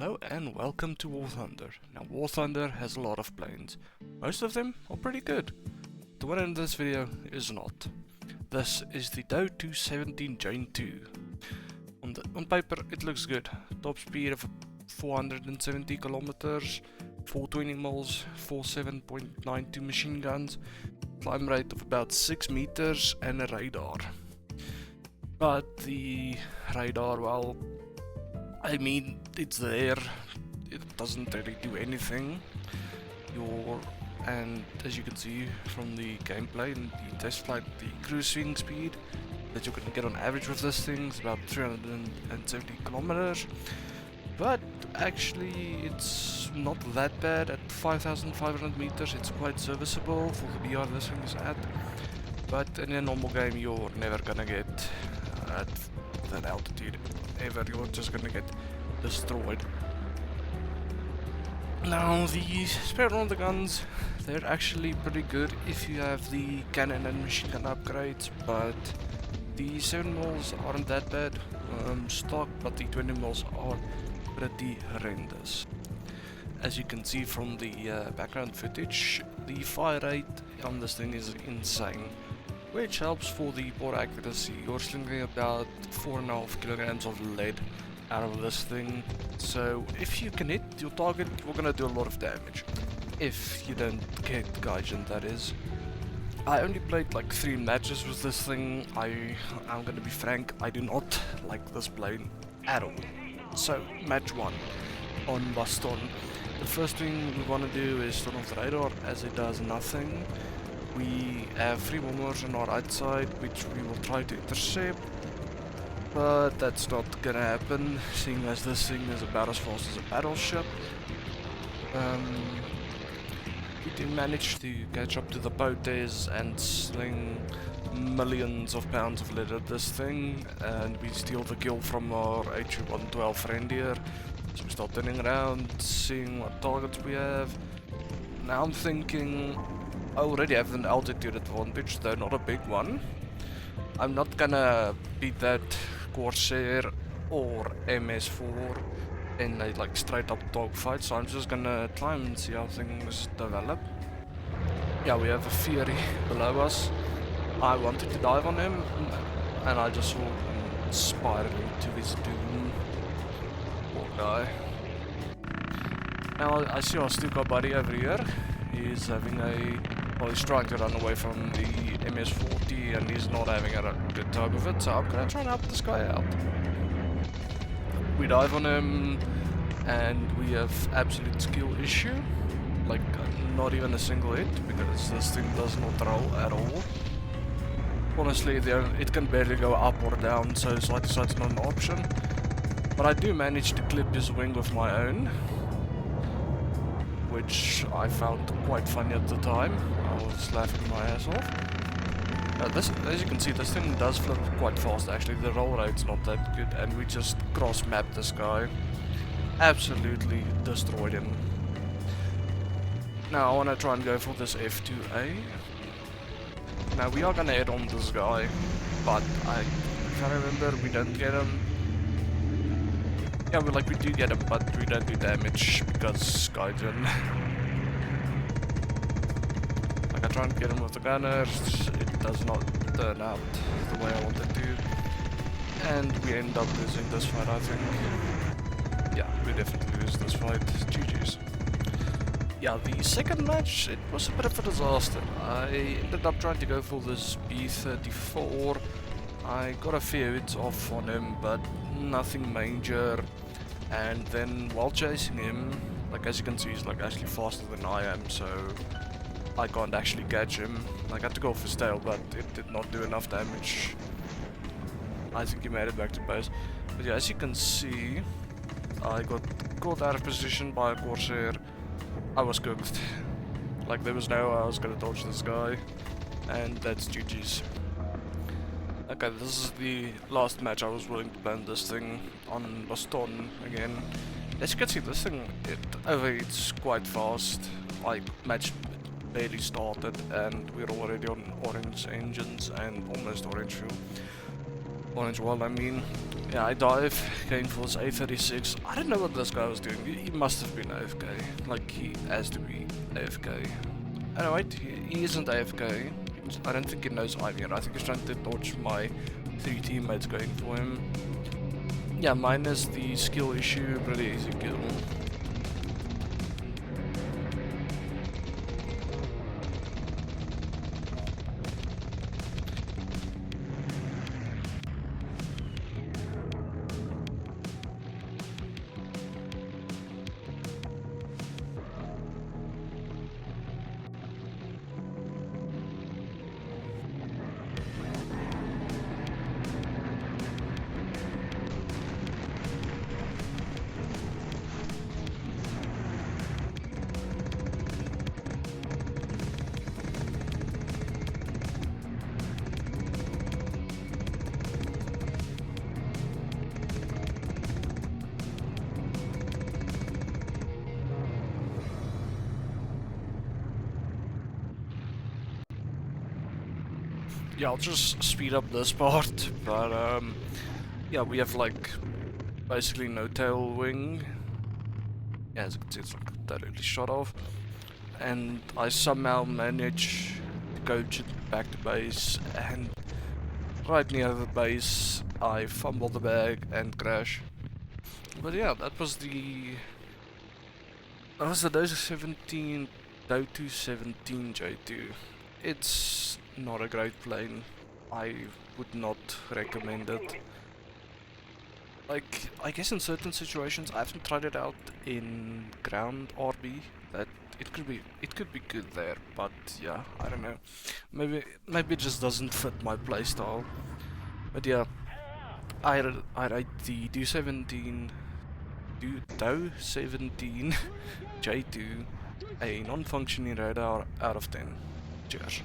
Hello and welcome to War Thunder. Now War Thunder has a lot of planes. Most of them are pretty good. The one in this video is not. This is the Do217-J2. On paper it looks good. Top speed of 470 kilometers, 420 miles, 47.92 machine guns, climb rate of about 6 meters and a radar. But the radar, well, I mean, it's there, it doesn't really do anything. And as you can see from the gameplay and the test flight, the cruising speed that you can get on average with this thing is about 370 kilometers. But actually it's not that bad. At 5,500 meters it's quite serviceable for the BR this thing is at. But in a normal game you're never gonna get at that altitude ever. You're just gonna get destroyed. Now the spare on the guns, they're actually pretty good if you have the cannon and machine gun upgrades, but the 7 mils aren't that bad stock, but the 20 mils are pretty horrendous. As you can see from the background footage, the fire rate on this thing is insane, which helps for the bore accuracy. You're slinging about 4.5 kilograms of lead out of this thing, so if you can hit your target, you're gonna do a lot of damage. If you don't get Gaijin, that is. I only played like 3 matches with this thing. I'm gonna be frank, I do not like this plane at all. So, match 1 on Baston. The first thing we want to do is turn off the radar, as it does nothing. We have 3 bombers on our right side, which we will try to intercept, but that's not gonna happen, seeing as this thing is about as fast as a battleship. We do manage to catch up to the boaters and sling millions of pounds of lead at this thing, and we steal the kill from our HU-112 friend here. So we start turning around, seeing what targets we have. Now I'm thinking, I already have an altitude advantage, though not a big one. I'm not gonna beat that Corsair or MS4 in a like straight up dogfight, so I'm just gonna try and see how things develop. Yeah, we have a Fury below us. I wanted to dive on him, and I just saw him spiraling to his doom. Poor guy. Now I see our Stuka buddy over here. He's having well, he's trying to run away from the MS-40 and he's not having a good time of it, so I'm gonna try and help this guy out. We dive on him and we have absolute skill issue, like not even a single hit, because this thing does not roll at all. Honestly, it can barely go up or down, so side to side's not an option. But I do manage to clip his wing with my own, which I found quite funny at the time. I was laughing my ass off. As you can see, this thing does flip quite fast actually. The roll rate's not that good, and we just cross-mapped this guy. Absolutely destroyed him. Now I want to try and go for this F2A. Now we are gonna hit on this guy, but if I remember, we don't get him. Yeah, we do get him, but we don't do damage because Gaijin. Like I try and get him with the gunners, it does not turn out the way I wanted to, and we end up losing this fight, I think. Yeah, we definitely lose this fight. GG's. Yeah, the second match, it was a bit of a disaster. I ended up trying to go for this B-34. I got a few hits off on him, but nothing major. And then while chasing him, like as you can see, he's like actually faster than I am, so I can't actually catch him. I got to go for his tail, but it did not do enough damage. I think he made it back to base. But yeah, as you can see, I got caught out of position by a Corsair. I was cooked. Like there was no way I was gonna dodge this guy, and that's GG's. Okay, this is the last match I was willing to ban this thing on Baston again. As you can see, this thing, it overheats quite fast. Like, match barely started and we're already on orange engines and almost orange fuel. Orange wall, I mean. Yeah, I dive, going for his A36. I don't know what this guy was doing. He must have been AFK. Like, he has to be AFK. Oh, wait, he isn't AFK. I don't think he knows I'm here. I think he's trying to dodge my 3 teammates going for him. Yeah, minus the skill issue, pretty easy kill. Yeah, I'll just speed up this part, but yeah, we have like basically no tail wing. Yeah, as you can see, it's like totally shot off. And I somehow manage to go back to base, and right near the base I fumble the bag and crash. But yeah, that was the Do217-J2. It's not a great plane. I would not recommend it. Like, I guess in certain situations, I haven't tried it out in ground RB. That it could be good there, but yeah, I don't know. Maybe it just doesn't fit my playstyle. But yeah, I rate the Do17 J2 a non-functioning radar out of 10. Cheers.